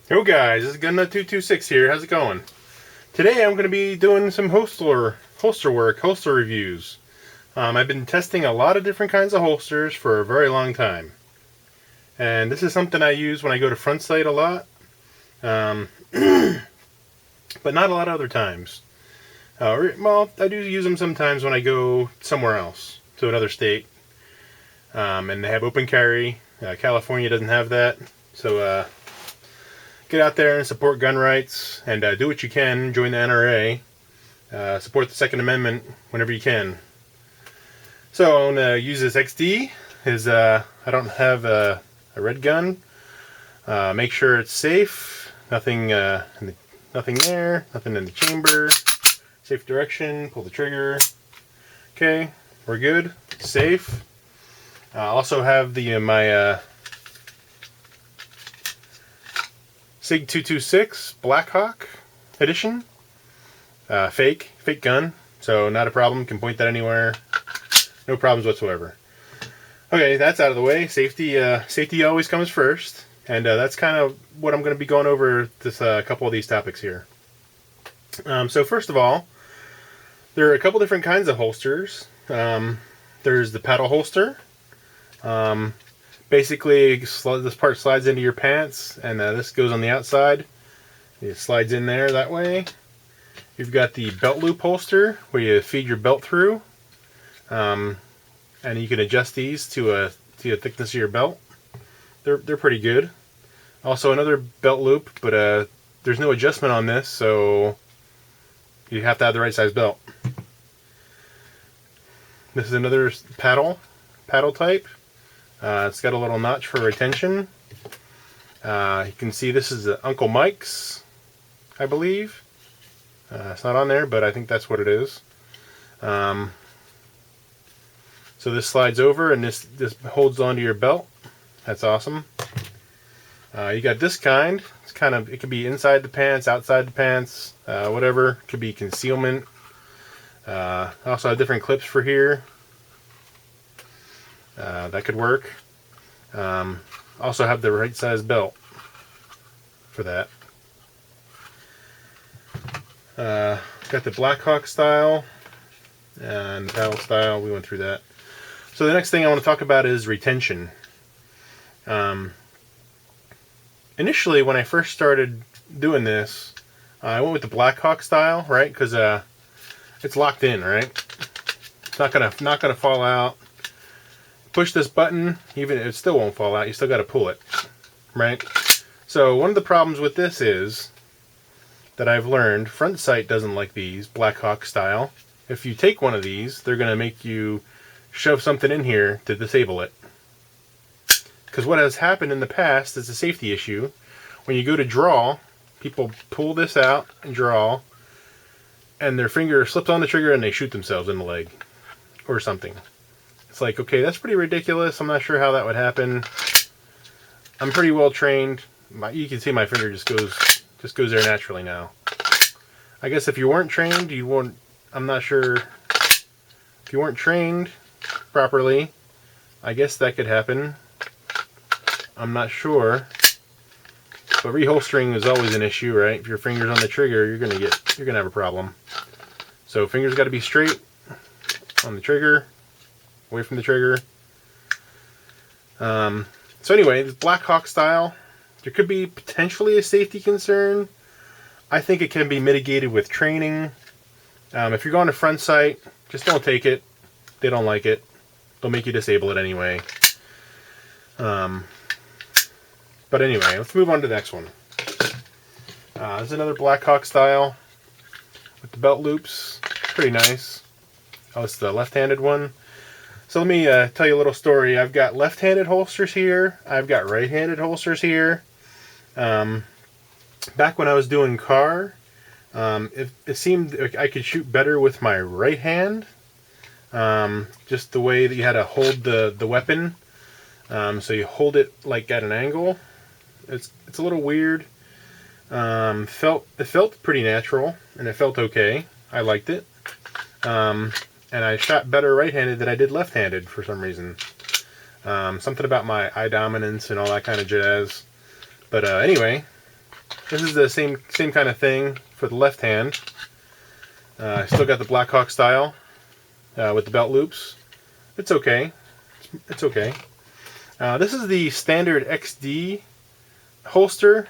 Yo guys, this is Gunna226 here. How's it going? Today I'm going to be doing some holster reviews. I've been testing a lot of different kinds of holsters for a very long time. And this is something I use when I go to front sight a lot. But not a lot of other times. Well, I do use them sometimes when I go somewhere else, to another state. And they have open carry. California doesn't have that. So, get out there and support gun rights and do what you can. Join the NRA. Support the Second Amendment whenever you can. So I'm going to use this XD. I don't have a red gun. Make sure it's safe. Nothing there. Nothing in the chamber. Safe direction. Pull the trigger. Okay, we're good. Safe. Also have my SIG 226 Blackhawk edition. Fake gun, so not a problem. Can point that anywhere. No problems whatsoever. Okay, that's out of the way. Safety always comes first, and that's kind of what I'm going to be going over this couple of these topics here. So first of all, there are a couple different kinds of holsters. There's the paddle holster. Basically, this part slides into your pants, and this goes on the outside. It slides in there that way. You've got the belt loop holster, where you feed your belt through, and you can adjust these to the thickness of your belt. They're pretty good. Also, another belt loop, but there's no adjustment on this, so you have to have the right size belt. This is another paddle type. It's got a little notch for retention. You can see this is Uncle Mike's, I believe. It's not on there, but I think that's what it is. So this slides over, and this holds onto your belt. That's awesome. You got this kind. It could be inside the pants, outside the pants, whatever. It could be concealment. Also have different clips for here. That could work. Also have the right size belt for that. Got the Blackhawk style and the paddle style. We went through that. So the next thing I want to talk about is retention. Initially, when I first started doing this, I went with the Blackhawk style, right? Because it's locked in, right? It's not gonna fall out. Push this button, even it still won't fall out. You still got to pull it, right? So one of the problems with this is that I've learned front sight doesn't like these Blackhawk style. If you take one of these, they're going to make you shove something in here to disable it. Because what has happened in the past is a safety issue. When you go to draw, people pull this out and draw, and their finger slips on the trigger and they shoot themselves in the leg or something. It's like, okay, that's pretty ridiculous. I'm not sure how that would happen. I'm pretty well trained. You can see my finger just goes there naturally now. I guess if you weren't trained, you won't. I'm not sure. If you weren't trained properly, I guess that could happen. I'm not sure. But reholstering is always an issue, right? If your finger's on the trigger, you're gonna have a problem. So fingers got to be straight on the trigger. Away from the trigger. So anyway, this Blackhawk style, there could be potentially a safety concern. I think it can be mitigated with training. If you're going to front sight, just don't take it. They don't like it. They'll make you disable it anyway. But anyway, let's move on to the next one. This is another Blackhawk style with the belt loops. Pretty nice. Oh, it's the left-handed one. So let me tell you a little story. I've got left-handed holsters here. I've got right-handed holsters here. Back when I was doing car, it seemed like I could shoot better with my right hand. Just the way that you had to hold the weapon. So you hold it like at an angle. It's a little weird. It felt pretty natural, and it felt okay. I liked it. And I shot better right-handed than I did left-handed for some reason. Something about my eye dominance and all that kind of jazz. But anyway, This is the same kind of thing for the left hand. I still got the Blackhawks style with the belt loops. It's okay. It's okay. This is the standard XD holster.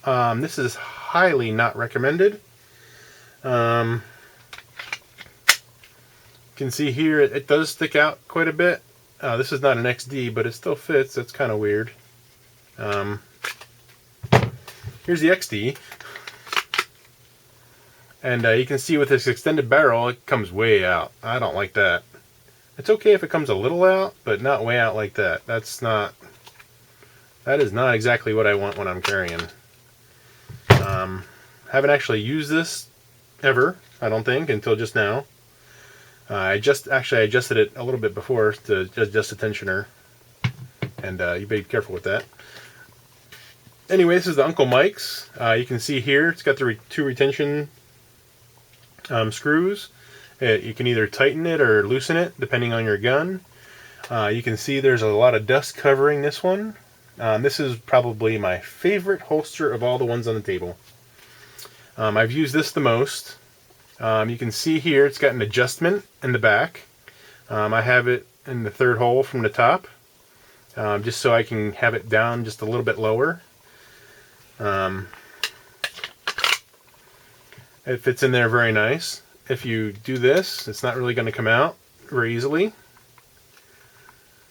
This is highly not recommended. You can see here it does stick out quite a bit. This is not an XD, but it still fits. That's kind of weird. Here's the XD. And you can see with this extended barrel, it comes way out. I don't like that. It's okay if it comes a little out, but not way out like that. That is not exactly what I want when I'm carrying. Haven't actually used this ever, I don't think, until just now. I adjusted it a little bit before to adjust the tensioner, and you better be careful with that. Anyway, this is the Uncle Mike's. You can see here it's got the two retention screws. You can either tighten it or loosen it depending on your gun. You can see there's a lot of dust covering this one. This is probably my favorite holster of all the ones on the table. I've used this the most. You can see here it's got an adjustment in the back. I have it in the third hole from the top, just so I can have it down just a little bit lower. It fits in there very nice. If you do this, it's not really going to come out very easily.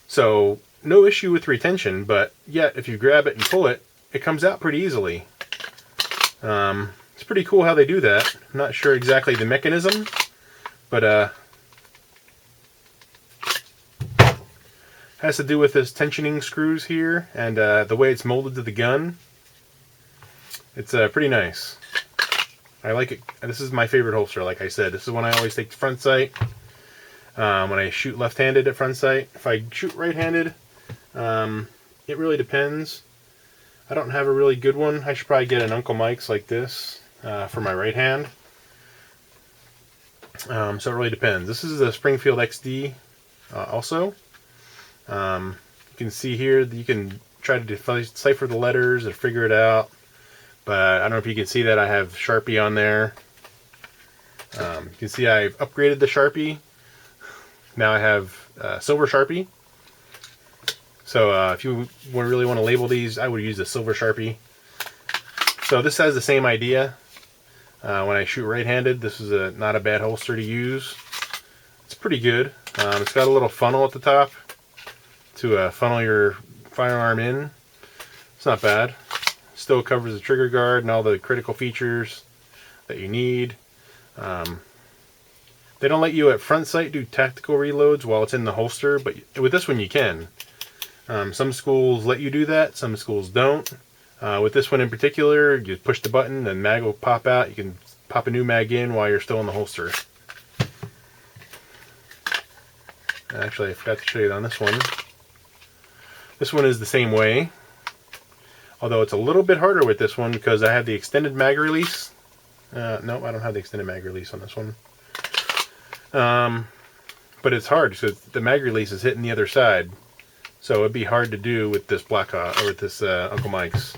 So no issue with retention, but yet if you grab it and pull it, it comes out pretty easily. It's pretty cool how they do that. I'm not sure exactly the mechanism, but has to do with this tensioning screws here and the way it's molded to the gun. It's pretty nice. I like it. This is my favorite holster, like I said. This is one I always take to front sight. When I shoot left-handed at front sight. If I shoot right-handed, it really depends. I don't have a really good one. I should probably get an Uncle Mike's like this for my right hand. So it really depends. This is the Springfield XD also. You can see here that you can try to decipher the letters or figure it out. But I don't know if you can see that I have Sharpie on there. You can see I've upgraded the Sharpie. Now I have silver Sharpie. So if you really want to label these, I would use the silver Sharpie. So this has the same idea. When I shoot right-handed, this is not a bad holster to use. It's pretty good. It's got a little funnel at the top to funnel your firearm in. It's not bad. Still covers the trigger guard and all the critical features that you need. They don't let you at front sight do tactical reloads while it's in the holster, but with this one you can. Some schools let you do that, some schools don't. With this one in particular, you push the button, the mag will pop out. You can pop a new mag in while you're still in the holster. Actually, I forgot to show you on this one. This one is the same way. Although it's a little bit harder with this one because I have the extended mag release. No, I don't have the extended mag release on this one. But it's hard because the mag release is hitting the other side. So it'd be hard to do with this Blackhawk or with this Uncle Mike's.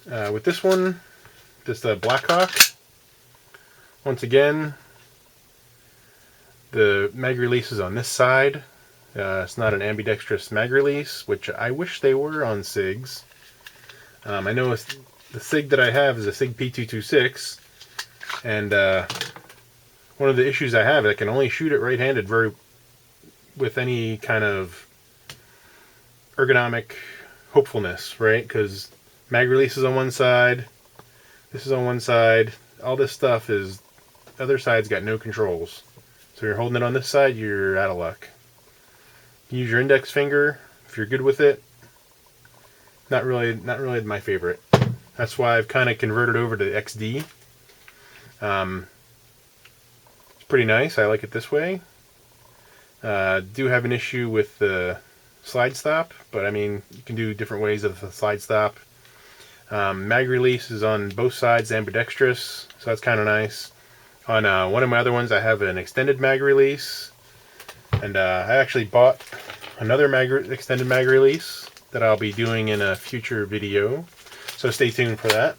With this one, this Blackhawk, once again, the mag release is on this side. It's not an ambidextrous mag release, which I wish they were on SIGs. I know the SIG that I have is a SIG P226, and one of the issues I have, I can only shoot it right-handed with any kind of ergonomic hopefulness, right? Because mag release is on one side, this is on one side, all this stuff is, the other side's got no controls. So you're holding it on this side, you're out of luck. You use your index finger if you're good with it. Not really my favorite. That's why I've kind of converted over to the XD. It's pretty nice. I like it this way. Do have an issue with the slide stop, but I mean you can do different ways of the slide stop. Mag release is on both sides ambidextrous, so that's kind of nice. On one of my other ones, I have an extended mag release. And I actually bought another extended mag release that I'll be doing in a future video. So stay tuned for that.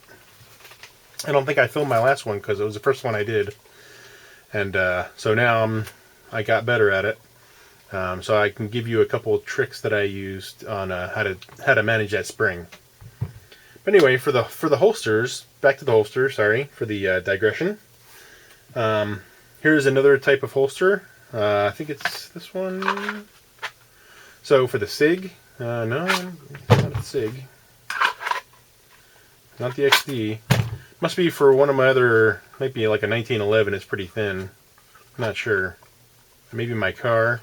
I don't think I filmed my last one because it was the first one I did. And so now I got better at it. So I can give you a couple of tricks that I used on how to manage that spring. But anyway, for the holsters, back to the holster, sorry for the digression. Here's another type of holster. I think it's this one. So for the SIG, no, not the SIG. Not the XD. Must be for one of my other, might be like a 1911, it's pretty thin. I'm not sure. Maybe my car.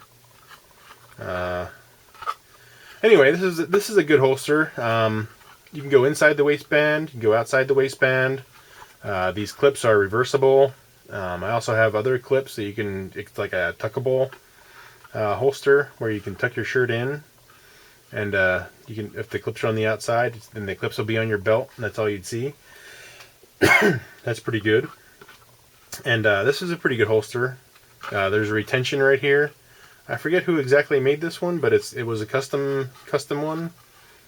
Anyway, this is a good holster. You can go inside the waistband, you can go outside the waistband. These clips are reversible. I also have other clips that you can, it's like a tuckable holster where you can tuck your shirt in, and you can, if the clips are on the outside, then the clips will be on your belt, and that's all you'd see. That's pretty good. And this is a pretty good holster. There's a retention right here. I forget who exactly made this one, but it was a custom one.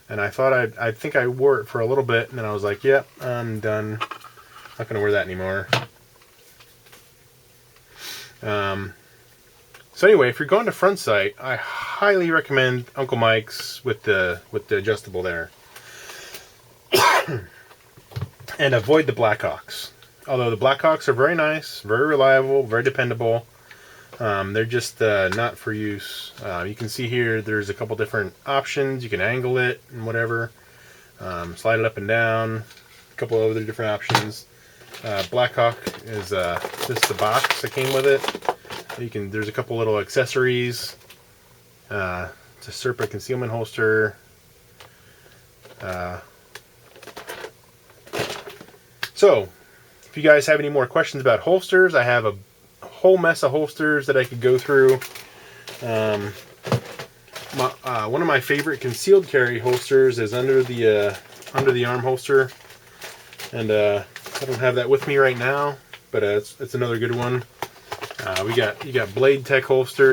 And I thought I think I wore it for a little bit, and then I was like, yep, I'm done. Not gonna wear that anymore. So anyway, if you're going to front sight, I highly recommend Uncle Mike's with the adjustable there. And avoid the Blackhawks. Although the Blackhawks are very nice, very reliable, very dependable. They're just not for use. You can see here there's a couple different options. You can angle it and whatever. Slide it up and down. A couple of other different options. Blackhawk is this is the box that came with it. There's a couple little accessories. It's a Serpa concealment holster. So, if you guys have any more questions about holsters, I have a whole mess of holsters that I could go through. One of my favorite concealed carry holsters is under the arm holster, and I don't have that with me right now, but it's another good one. You got Blade Tech holster.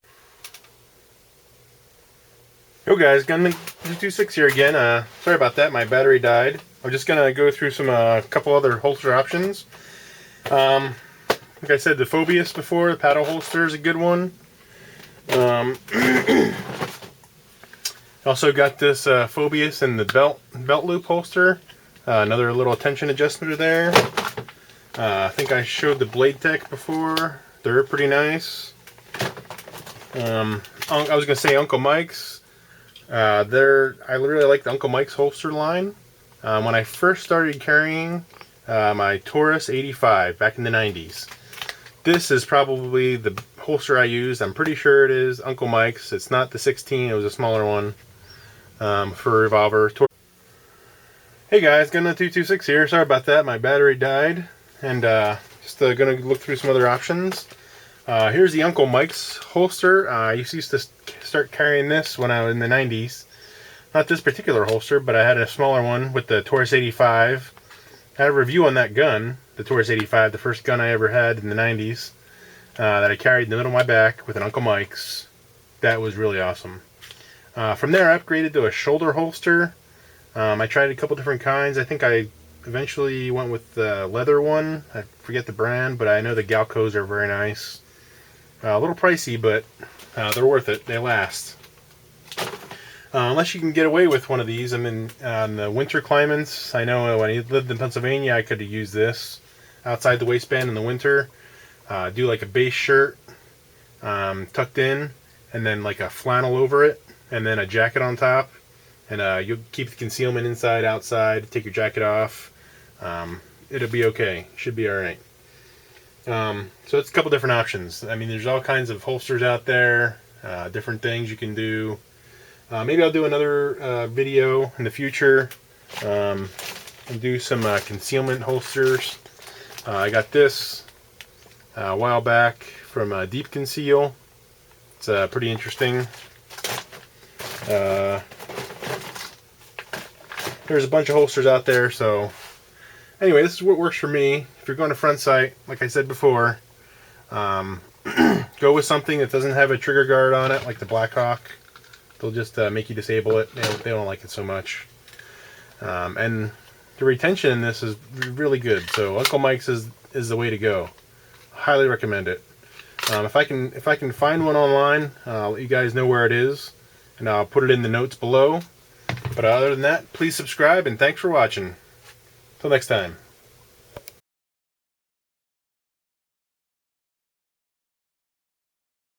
Yo guys, Gunman 226 here again. Sorry about that, my battery died. I'm just gonna go through some couple other holster options. Like I said, the Fobus before, the paddle holster is a good one. Also got this Fobus and the belt loop holster. Another little tension adjuster there. I think I showed the Blade Tech before. They're pretty nice. I was gonna say Uncle Mike's. I really like the Uncle Mike's holster line. When I first started carrying my Taurus 85 back in the 90s, this is probably the holster I used. I'm pretty sure it is Uncle Mike's. It's not the 16, it was a smaller one for revolver. Hey guys, Gunman226 here. Sorry about that, my battery died. And just gonna look through some other options. Here's the Uncle Mike's holster. I used to start carrying this when I was in the 90s. Not this particular holster, but I had a smaller one with the Taurus 85. I had a review on that gun, the Taurus 85, the first gun I ever had in the 90s, that I carried in the middle of my back with an Uncle Mike's. That was really awesome. From there, I upgraded to a shoulder holster. I tried a couple different kinds. I think I eventually went with the leather one. I forget the brand, but I know the Galcos are very nice. A little pricey, but they're worth it. They last. Unless you can get away with one of these. I'm in on the winter climates. I know when I lived in Pennsylvania, I could have used this outside the waistband in the winter. Do like a base shirt tucked in, and then like a flannel over it, and then a jacket on top. And you'll keep the concealment inside, outside. Take your jacket off. It'll be okay. Should be alright. So it's a couple different options. I mean, there's all kinds of holsters out there. Different things you can do. Maybe I'll do another video in the future and do some concealment holsters. I got this a while back from Deep Conceal. It's pretty interesting. There's a bunch of holsters out there, so anyway, this is what works for me. If you're going to front sight, like I said before, go with something that doesn't have a trigger guard on it, like the Blackhawk. They'll just make you disable it. They don't like it so much. And the retention in this is really good. So Uncle Mike's is the way to go. Highly recommend it. If I can find one online, I'll let you guys know where it is, and I'll put it in the notes below. But other than that, please subscribe, and thanks for watching. Till next time.